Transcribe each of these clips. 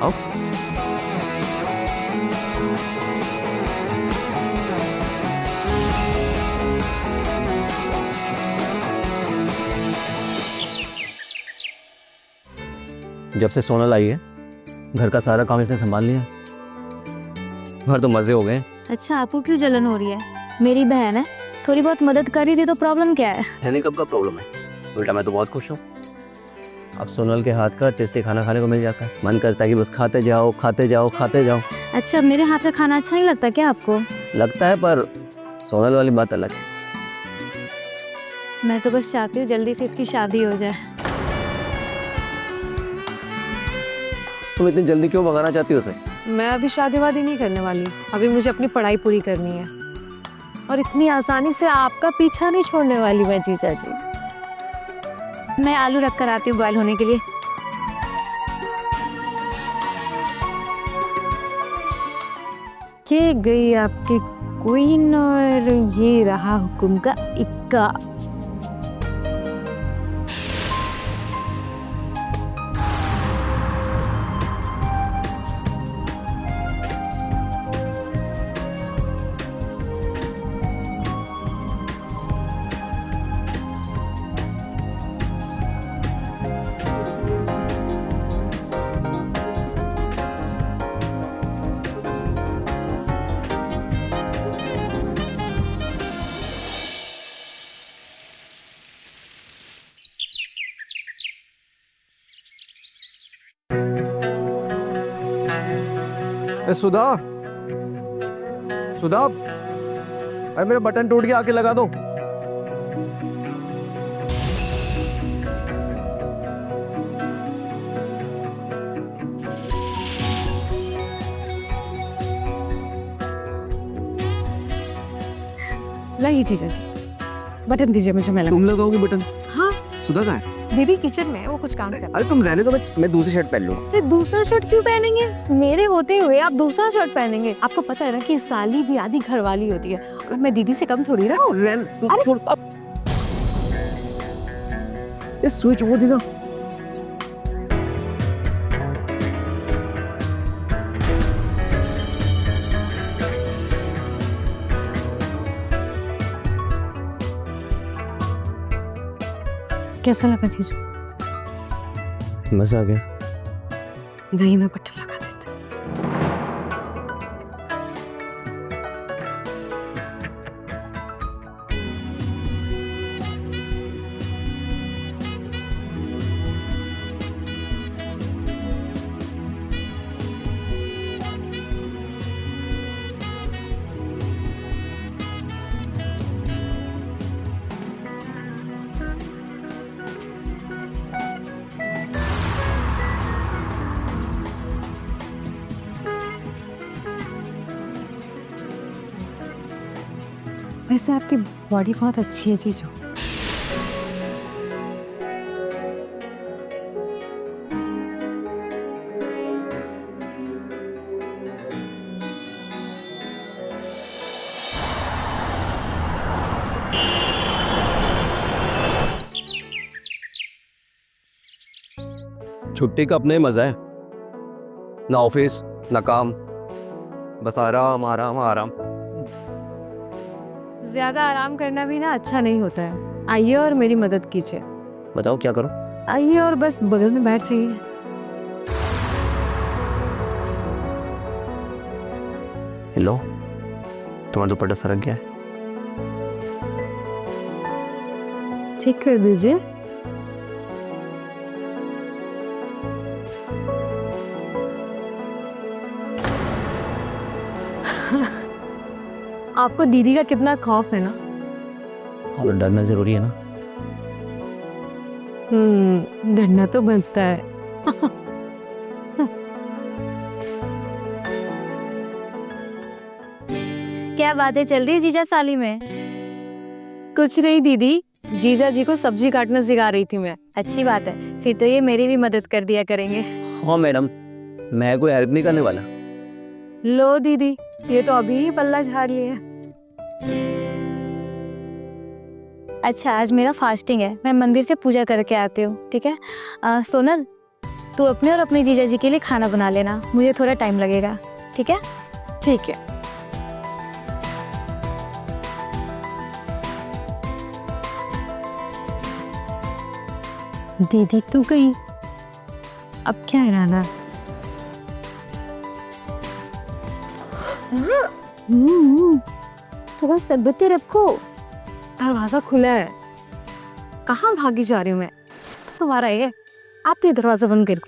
आओ। जब से सोनल आई है घर का सारा काम इसने संभाल लिया। घर तो मजे हो गए। अच्छा, आपको क्यों जलन हो रही है? मेरी बहन है, थोड़ी बहुत मदद कर ही दी तो प्रॉब्लम क्या है? हैनी कब का प्रॉब्लम है? उल्टा मैं तो बहुत खुश हूँ। अब सोनल के हाथ का टेस्टी खाना खाने को मिल जाता है। मन करता है कि बस खाते जाओ खाते जाओ खाते जाओ। अच्छा, मेरे हाथ का खाना अच्छा नहीं लगता क्या आपको? लगता है, पर सोनल वाली बात अलग है। मैं तो बस चाहती हूँ जल्दी से इसकी शादी हो जाए। तुम इतनी जल्दी क्यों भगाना चाहती हो उसे? मैं अभी शादी वादी नहीं करने वाली, अभी मुझे अपनी पढ़ाई पूरी करनी है और इतनी आसानी से आपका पीछा नहीं छोड़ने वाली मैं जीजा जी। मैं आलू रख कर आती हूँ बॉयल होने के लिए। ये गई आपकी क्वीन और ये रहा हुक्म का इक्का। सुधा, सुधा, अरे मेरा बटन टूट गया, आके लगा दो। लाई जीजा जी, बटन दीजिए मुझे, मैं तुम लगाओगी बटन? हाँ, सुधा कहाँ है? दीदी किचन में है, वो कुछ काम कर। अरे तुम रहने दो, मैं दूसरी शर्ट पहन लूंगा। तो दूसरा शर्ट क्यों पहनेंगे? मेरे होते हुए आप दूसरा शर्ट पहनेंगे? आपको पता है ना कि साली भी आधी घरवाली होती है और मैं दीदी से कम थोड़ी रहा हूँ। ये स्विच वो दीदा। कैसा लगा जीजू? मजा आ गया। दही में बटन लगा देते। वैसे आपकी बॉडी बहुत अच्छी है जीजू। छुट्टी का अपना ही मजा है, ना ऑफिस ना काम, बस आराम आराम आराम। ज्यादा आराम करना भी ना अच्छा नहीं होता है। आइए और मेरी मदद कीजिए। बताओ क्या करो? आइए और बस बगल में बैठ जाइए। हेलो, तुम्हारा दुपट्टा सरक गया है। ठीक कर दीजिए। आपको दीदी का कितना खौफ है ना? और डरना जरूरी है ना। डरना तो बनता है। क्या बातें चल रही है जीजा साली में? कुछ नहीं दीदी, जीजा जी को सब्जी काटना सिखा रही थी मैं। अच्छी बात है, फिर तो ये मेरी भी मदद कर दिया करेंगे। हाँ मैडम, मैं कोई हेल्प नहीं करने वाला। लो दीदी, ये तो अभी ही पल्ला झाड़ लिए। अच्छा, आज मेरा फास्टिंग है, मैं मंदिर से पूजा करके आती हूँ, ठीक है? सोनल, तू अपने और अपने जीजा जी के लिए खाना बना लेना, मुझे थोड़ा टाइम लगेगा, ठीक है? ठीक है। दीदी तू गई, अब क्या इरादा? थोड़ा सब्र तो रखो। दरवाजा खुला है, कहाँ भागी जा रही हूँ मैं? सब तो तुम्हारा है, आप तो ये दरवाजा बंद कर।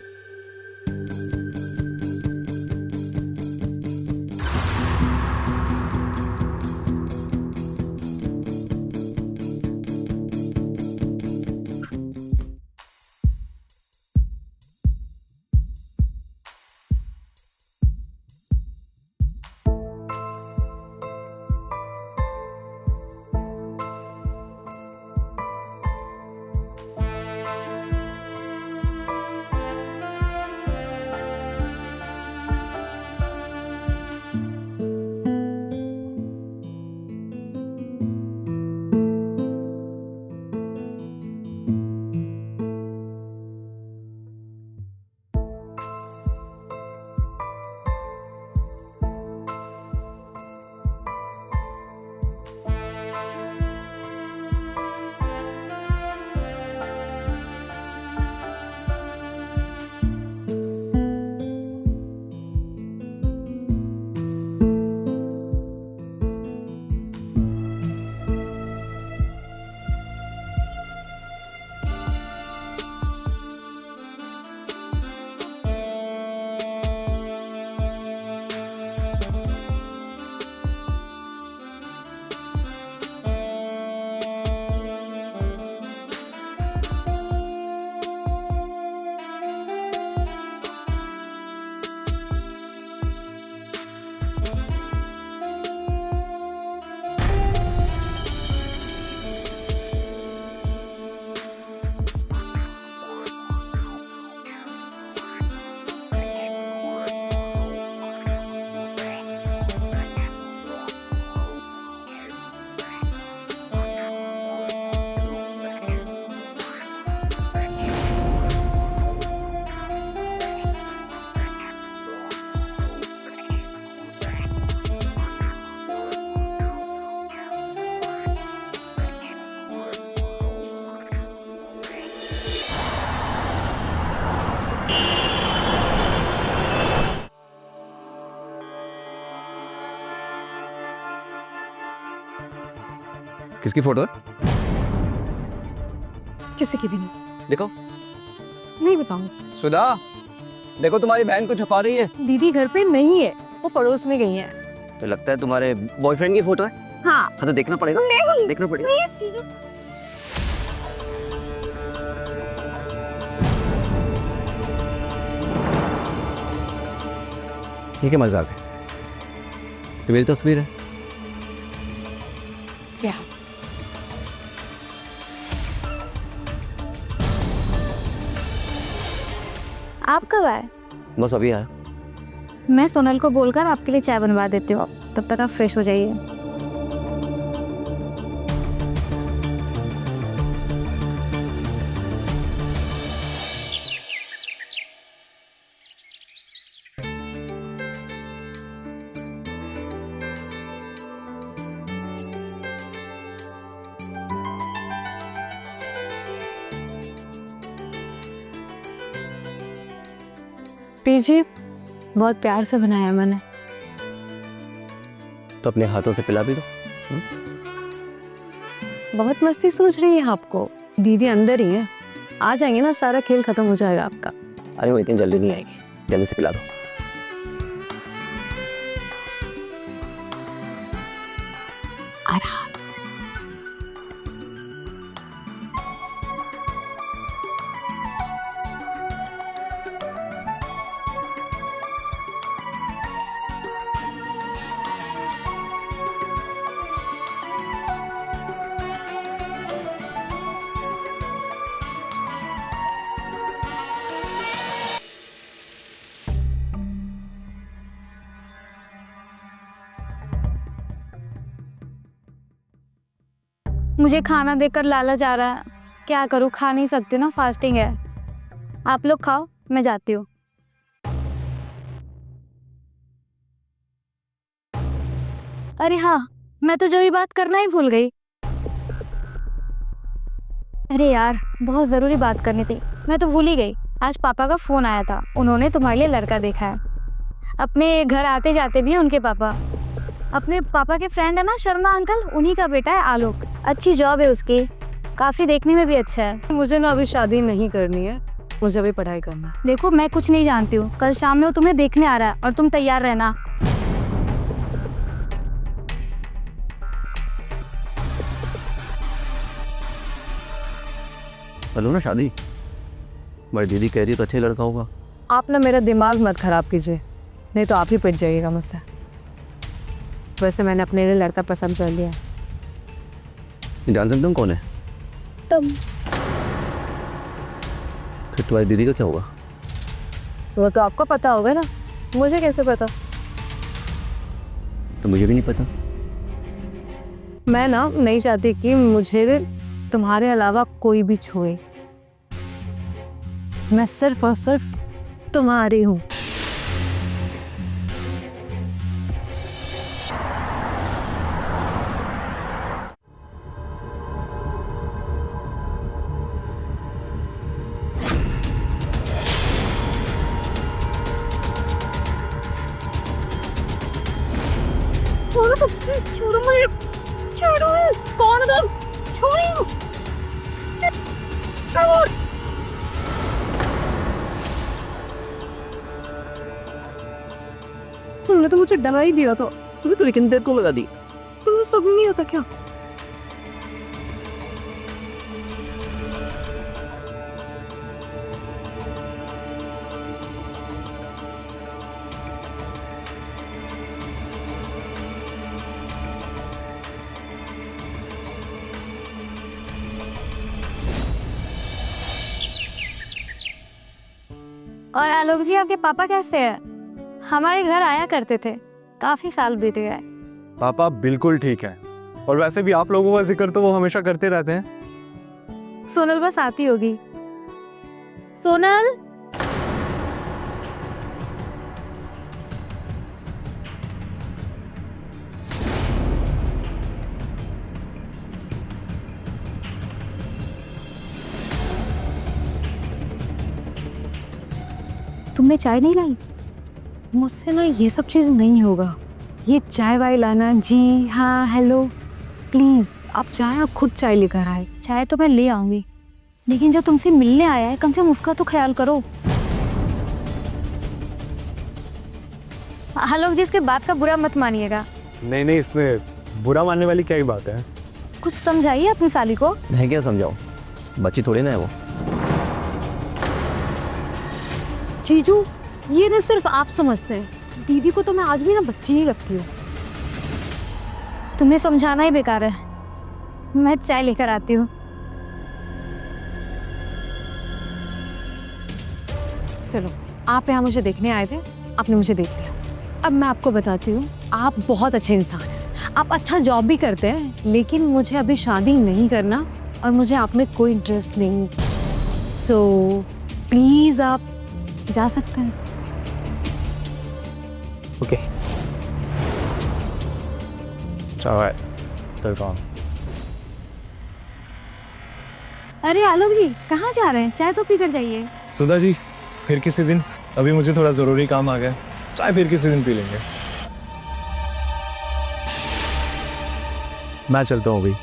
किसकी फोटो है? किसी की भी नहीं। देखो। नहीं बताऊँ। सुधा, देखो तुम्हारी बहन को छुपा रही है। दीदी घर पे नहीं है, वो पड़ोस में गई है। तो लगता है तुम्हारे बॉयफ्रेंड की फोटो है। हाँ। तो देखना पड़ेगा। नहीं। देखना पड़ेगा। ये क्या मजाक है? तो मेरी तस्वीर है। क्या? आप कब आए? बस अभी आया। मैं सोनल को बोलकर आपके लिए चाय बनवा देती हूँ, तब तक आप फ्रेश हो जाइए। पीजी बहुत प्यार से बनाया मैंने। तो अपने हाथों से पिला भी दो। बहुत मस्ती सोच रही है आपको। दीदी अंदर ही है, आ जाएंगे ना सारा खेल खत्म हो जाएगा आपका। अरे वो इतनी जल्दी नहीं आएगी, जल्दी से पिला दो। आराम से। मुझे खाना देकर लालच आ रहा है, क्या करूँ? खा नहीं सकती ना, फास्टिंग है। आप लोग खाओ, मैं जाती हूँ। अरे हाँ, मैं तो जो ये बात करना ही भूल गई। अरे यार, बहुत ज़रूरी बात करनी थी, मैं तो भूल ही गई। आज पापा का फ़ोन आया था, उन्होंने तुम्हारे लिए लड़का देखा है। अपने घर आते जाते भी हैं उनके पापा। अपने पापा के फ्रेंड है ना शर्मा अंकल, उन्हीं का बेटा है आलोक। अच्छी जॉब है उसकी, काफ़ी देखने में भी अच्छा है। मुझे ना अभी शादी नहीं करनी है, मुझे अभी पढ़ाई करना है। देखो मैं कुछ नहीं जानती हूँ, कल शाम में वो तुम्हें देखने आ रहा है और तुम तैयार रहना। हेलो ना शादी, मेरी दीदी कह रही है तो अच्छा ही लड़का होगा। आप ना मेरा दिमाग मत खराब कीजिए, नहीं तो आप ही पिट जाइएगा मुझसे। वैसे मैंने अपने लिए लड़का पसंद कर लिया। जान सकता हूँ कौन है? तुम। फिर तुम्हारी दीदी का क्या होगा? वो तो आपको पता होगा ना, मुझे कैसे पता? तो मुझे भी नहीं पता। मैं ना नहीं चाहती कि मुझे तुम्हारे अलावा कोई भी छुए। मैं सिर्फ और सिर्फ तुम्हारी हूँ। छोड़ो मुझे, छोड़ो। कौन हो तुम? छोड़ो। छोड़। तुमने तो मुझे डरा ही दिया था। तुम्हें तो लेकिन देर को लगा दी। तुमसे सब नहीं होता क्या? और आलोक जी, आपके पापा कैसे हैं? हमारे घर आया करते थे, काफी साल बीत गए। पापा बिल्कुल ठीक है, और वैसे भी आप लोगों का जिक्र तो वो हमेशा करते रहते हैं। सोनल बस आती होगी। सोनल। तुमने चाय नहीं लाई? मुझसे ना ये सब चीज़ नहीं होगा। ये चाय वाय लाना, जी हाँ हेलो, प्लीज़ आप चाय, आप खुद चाय लेकर आए। चाय तो मैं ले आऊंगी, लेकिन जो तुमसे मिलने आया है कम से कम उसका तो ख्याल करो। आलोक जी, इसके बात का बुरा मत मानिएगा। नहीं नहीं, इसमें बुरा मानने वाली क्या ही बात है। कुछ समझाइए अपनी साली को। मैं क्या समझाऊं, बच्ची थोड़ी ना है वो। जीजू, ये ना सिर्फ आप समझते हैं, दीदी को तो मैं आज भी ना बच्ची ही लगती हूँ। तुम्हें समझाना ही बेकार है, मैं चाय लेकर आती हूँ। चलो, आप यहाँ मुझे देखने आए थे, आपने मुझे देख लिया। अब मैं आपको बताती हूँ, आप बहुत अच्छे इंसान हैं, आप अच्छा जॉब भी करते हैं, लेकिन मुझे अभी शादी नहीं करना और मुझे आप में कोई इंटरेस्ट नहीं। सो प्लीज़ आप जा सकते हैं। ओके, चलो। अरे आलोक जी, कहाँ जा रहे हैं? चाय तो पीकर जाइए। सुधा जी, फिर किसी दिन, अभी मुझे थोड़ा ज़रूरी काम आ गया, चाय फिर किसी दिन पी लेंगे। मैं चलता हूँ अभी।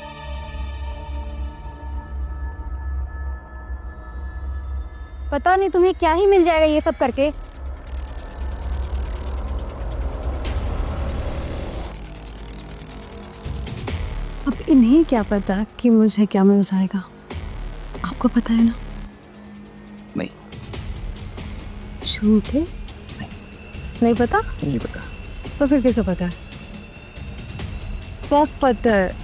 पता नहीं तुम्हें क्या ही मिल जाएगा ये सब करके। अब इन्हें क्या पता कि मुझे क्या मिल जाएगा, आपको पता है ना? नहीं। झूठ है? नहीं पता? नहीं पता। तो फिर कैसे पता है? सब पता है।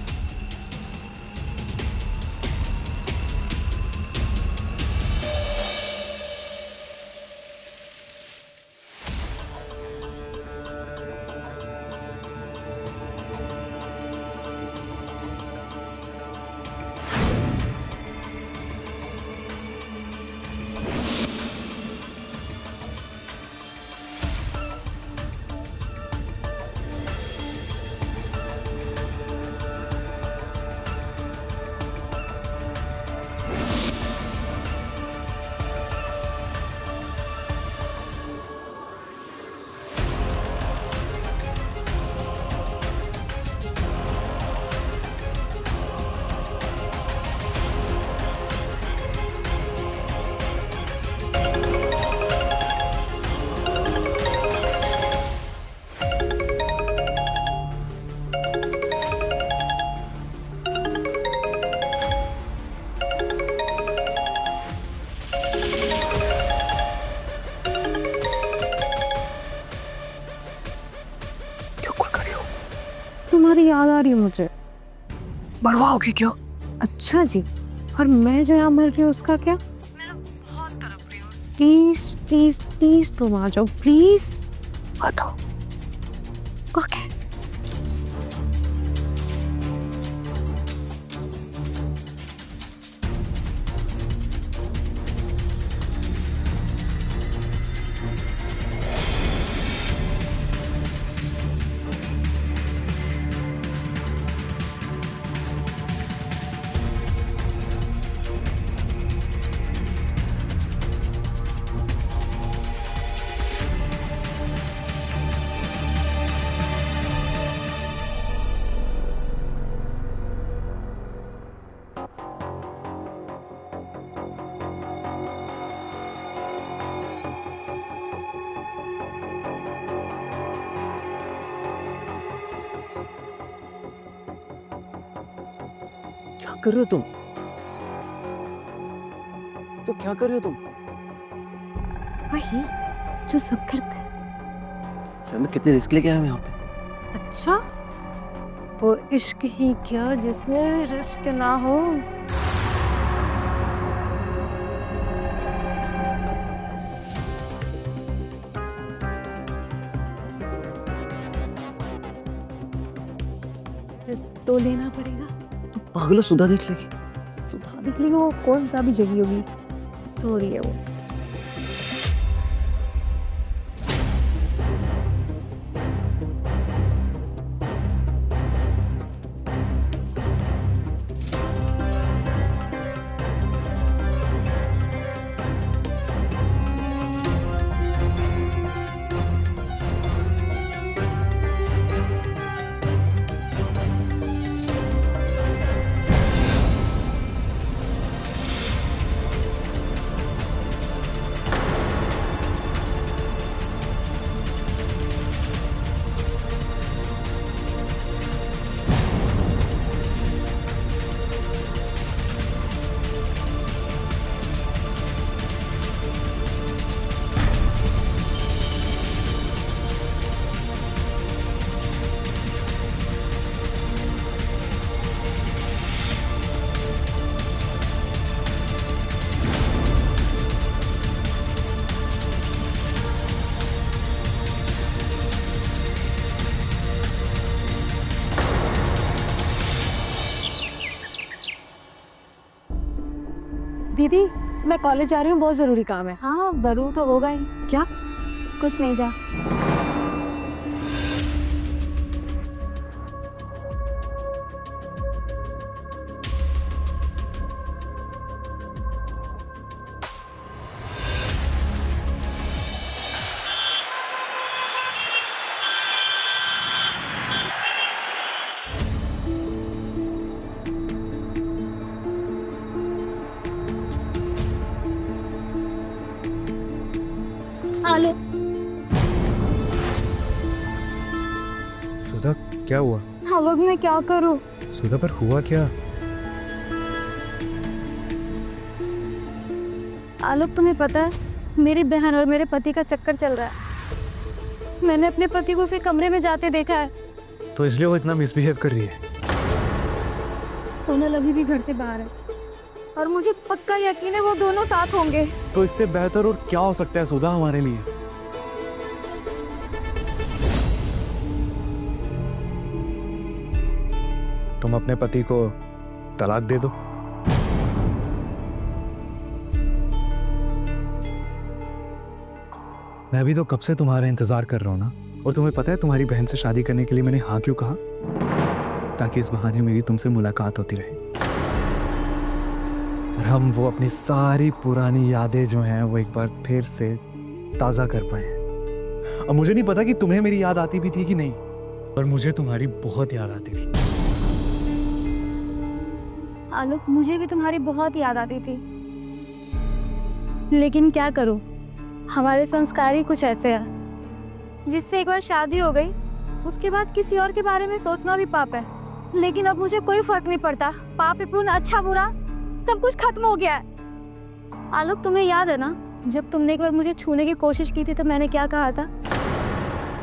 तुम्हारी याद आ रही है मुझे। बड़वा होगी क्या? अच्छा जी, और मैं जो यहाँ मर रही हूँ उसका क्या? मैं बहुत तड़प रही हूँ। प्लीज प्लीज प्लीज तुम आ जाओ प्लीज। बताओ। ओके। क्या कर रहे हो तुम? तो क्या कर रहे हो तुम? वही जो सब करते हैं। यार मैं कितने रिस्क लेके आया हूँ यहाँ पे। अच्छा, वो इश्क ही क्या जिसमें रिस्क ना हो। रिस्क तो लेना पड़ेगा। तो पागलो सुधा देख लेगी। सुबह देख लेगा, वो कौन सा भी जगी होगी, सो रही है वो। दीदी, मैं कॉलेज जा रही हूँ, बहुत जरूरी काम है। हाँ जरूर तो होगा ही। क्या? कुछ नहीं, जा। आलो। सुधा क्या हुआ? हाँ मैं क्या करूँ? सुधा पर हुआ क्या? आलोक, तुम्हें पता है मेरी बहन और मेरे पति का चक्कर चल रहा है। मैंने अपने पति को उसे कमरे में जाते देखा है। तो इसलिए वो इतना मिसबिहेव कर रही है। सोनल अभी भी घर से बाहर है और मुझे पक्का यकीन है वो दोनों साथ होंगे। तो इससे बेहतर और क्या हो सकता है सुधा हमारे लिए? तुम अपने पति को तलाक दे दो। मैं भी तो कब से तुम्हारा इंतजार कर रहा हूं ना। और तुम्हें पता है तुम्हारी बहन से शादी करने के लिए मैंने हाँ क्यों कहा? ताकि इस बहाने मेरी तुमसे मुलाकात होती रहे और हम वो अपनी सारी पुरानी यादें जो हैं वो एक बार फिर से ताज़ा कर पाए। और मुझे नहीं पता कि तुम्हें मेरी याद आती भी थी कि नहीं, पर मुझे तुम्हारी बहुत याद आती थी। आलोक, मुझे भी तुम्हारी बहुत याद आती थी, लेकिन क्या करूं, हमारे संस्कार ही कुछ ऐसे हैं जिससे एक बार शादी हो गई उसके बाद किसी और के बारे में सोचना भी पाप है। लेकिन अब मुझे कोई फर्क नहीं पड़ता, पाप पुण्य अच्छा बुरा सब कुछ खत्म हो गया है। आलोक, तुम्हें याद है ना जब तुमने एक बार मुझे छूने की कोशिश की थी तो मैंने क्या कहा था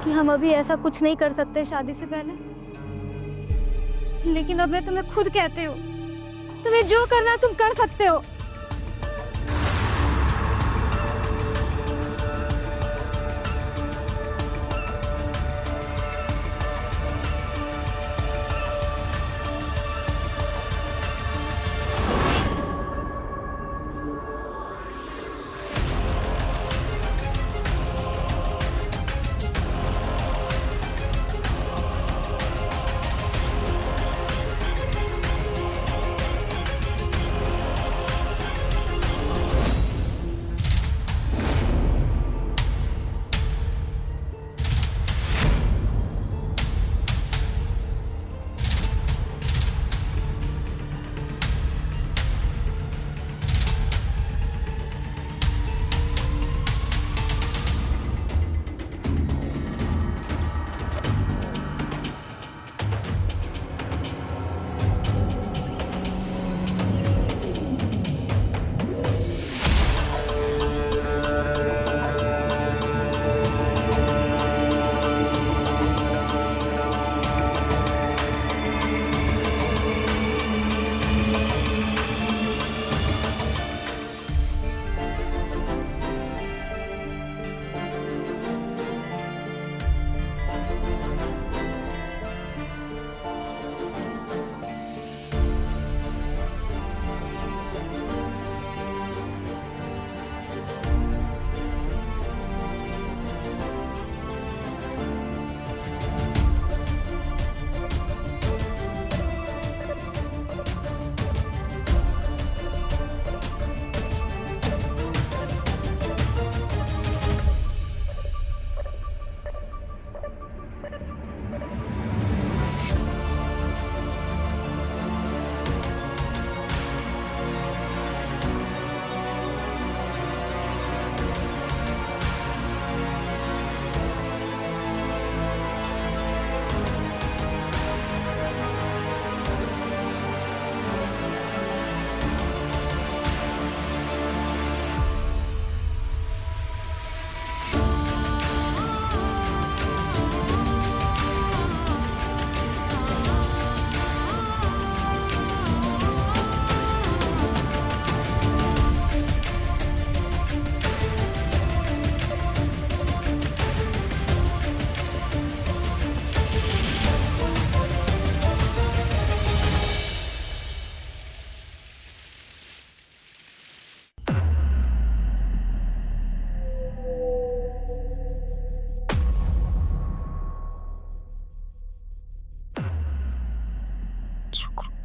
कि हम अभी ऐसा कुछ नहीं कर सकते शादी से पहले। लेकिन अब मैं तुम्हें खुद कहती हूँ, तुम्हें जो करना है तुम कर सकते हो।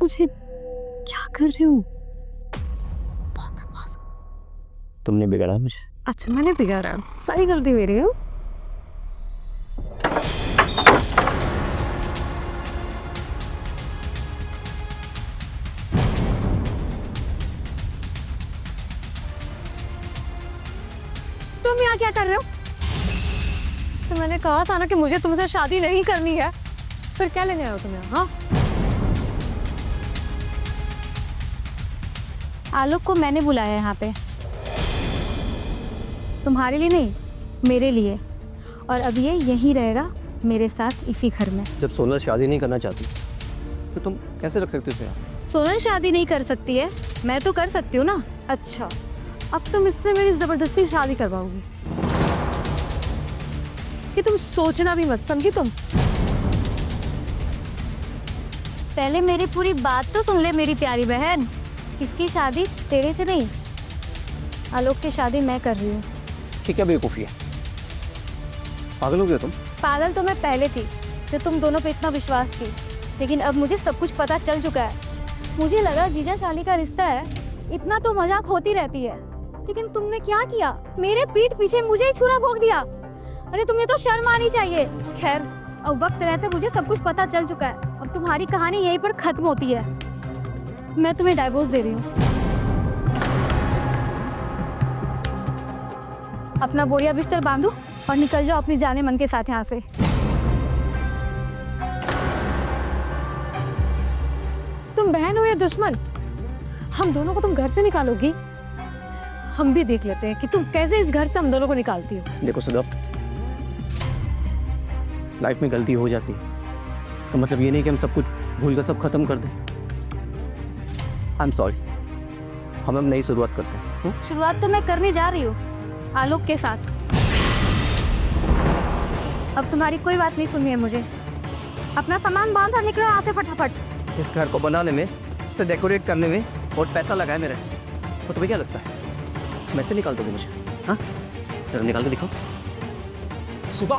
मुझे क्या कर रहे हो? बहुत बदमाश हो। तुमने बिगाड़ा मुझे। अच्छा मैंने बिगाड़ा, सारी गलती मेरी है। तुम यहाँ क्या कर रहे हो? तो मैंने कहा था ना कि मुझे तुमसे शादी नहीं करनी है, फिर क्या लेने आए हो तुम यहाँ? हाँ आलोक को मैंने बुलाया यहाँ पे, तुम्हारे लिए नहीं, मेरे लिए। और अब ये यहीं रहेगा मेरे साथ इसी घर में। जब सोनल शादी नहीं करना चाहती तो तुम कैसे रख सकते हो उसे यहाँ? सोनल शादी नहीं कर सकती है, मैं तो कर सकती हूँ ना। अच्छा, अब तुम इससे मेरी जबरदस्ती शादी करवाओगी? कि तुम सोचना भी मत, समझी तुम? पहले मेरी पूरी बात तो सुन ले मेरी प्यारी बहन। इसकी शादी तेरे से नहीं, आलोक से शादी मैं कर रही हूँ। ठीक है, बेवकूफ़ी है। पागल हो गए तुम? पागल तो मैं पहले थी, जब तुम दोनों पे इतना विश्वास थी, लेकिन अब मुझे सब कुछ पता चल चुका है। मुझे लगा जीजा चाली का रिश्ता है, इतना तो मजाक होती रहती है, लेकिन तुमने क्या किया? मेरे पीठ पीछे मुझे ही छुरा भोंक दिया। अरे तुम्हें तो शर्म आनी चाहिए। खैर, अब वक्त रहते मुझे सब कुछ पता चल चुका है। अब तुम्हारी कहानी यहीं पर खत्म होती है। मैं तुम्हें डाइवोर्स दे रही हूँ। अपना बोरिया बिस्तर बांधो और निकल जाओ अपनी जाने मन के साथ यहाँ से। तुम बहन हो या दुश्मन? हम दोनों को तुम घर से निकालोगी? हम भी देख लेते हैं कि तुम कैसे इस घर से हम दोनों को निकालती हो। देखो सदा, लाइफ में गलती हो जाती है, इसका मतलब ये नहीं कि हम सब कुछ भूल कर सब खत्म कर दे। आई एम सॉरी, हम अब नई शुरुआत करते हैं। शुरुआत तो मैं करने जा रही हूँ आलोक के साथ। अब तुम्हारी कोई बात नहीं सुननी है मुझे। अपना सामान बांध और निकलो यहाँ से फटाफट। इस घर को बनाने में, इसे डेकोरेट करने में बहुत पैसा लगा है मेरे से। तो तुम्हें क्या लगता है मैं से निकाल दोगे मुझे? हाँ, जरा निकाल के दिखाओ। सुधा,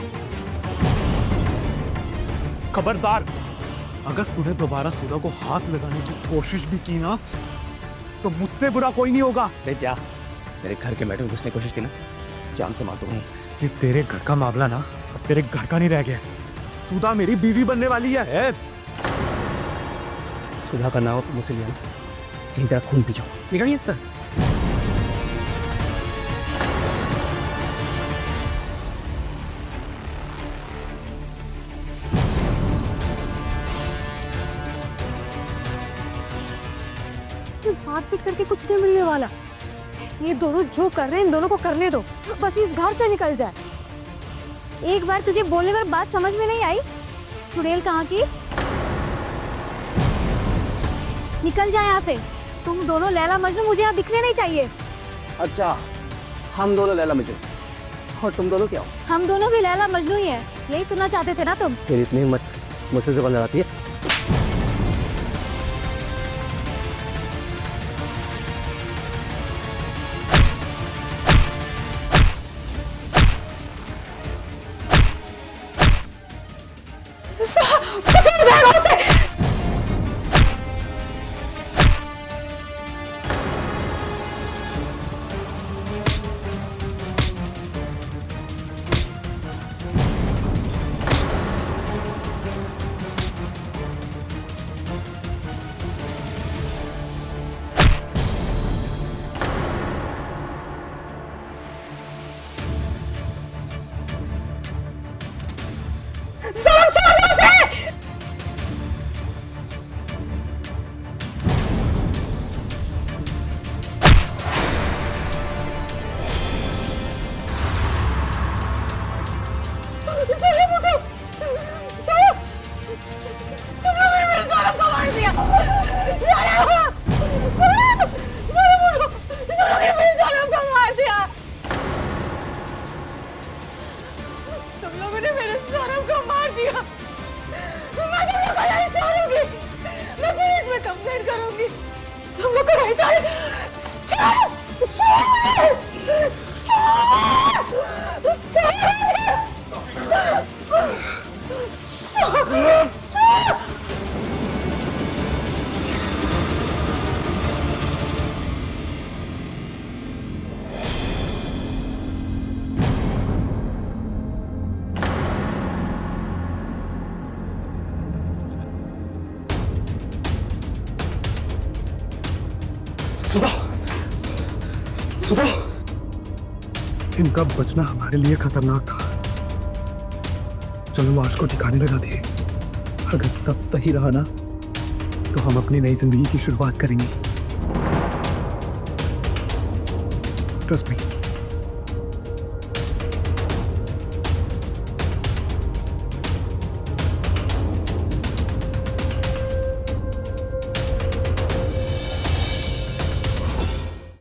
खबरदार, अगर तूने दोबारा सुधा को हाथ लगाने की कोशिश भी की ना तो मुझसे बुरा कोई नहीं होगा। अरे जा, मेरे घर के मैटर में घुसने की कोशिश की ना, जान से मार दूंगा। ये तेरे घर का मामला ना अब तेरे घर का नहीं रह गया। सुधा मेरी बीवी बनने वाली है। सुधा का नाम मुझसे लिया, कहीं तेरा खून पी जाओ। निकलिए सर। मारपीट करके कुछ नहीं मिलने वाला। ये दोनों जो कर रहे हैं इन दोनों को करने दो, बस इस घर से निकल जाए। एक बार तुझे बोलने पर बात समझ में नहीं आई? चुड़ैल कहाँ की? निकल जाए यहाँ से। तुम दोनों लैला मजनू मुझे यहाँ दिखने नहीं चाहिए। अच्छा, हम दोनों लैला मजनू और तुम दोनों क्या हो? हम दोनों भी लैला मजनू ही हैं। यही सुनना चाहते थे ना तुम? तेरी इतनी हिम्मत मुझसे जुबान लड़ाती है? सुधा, सुधा, इनका बचना हमारे लिए खतरनाक था। चलो लाश को ठिकाने लगा दिए। अगर सब सही रहा ना तो हम अपनी नई जिंदगी की शुरुआत करेंगे। Trust me.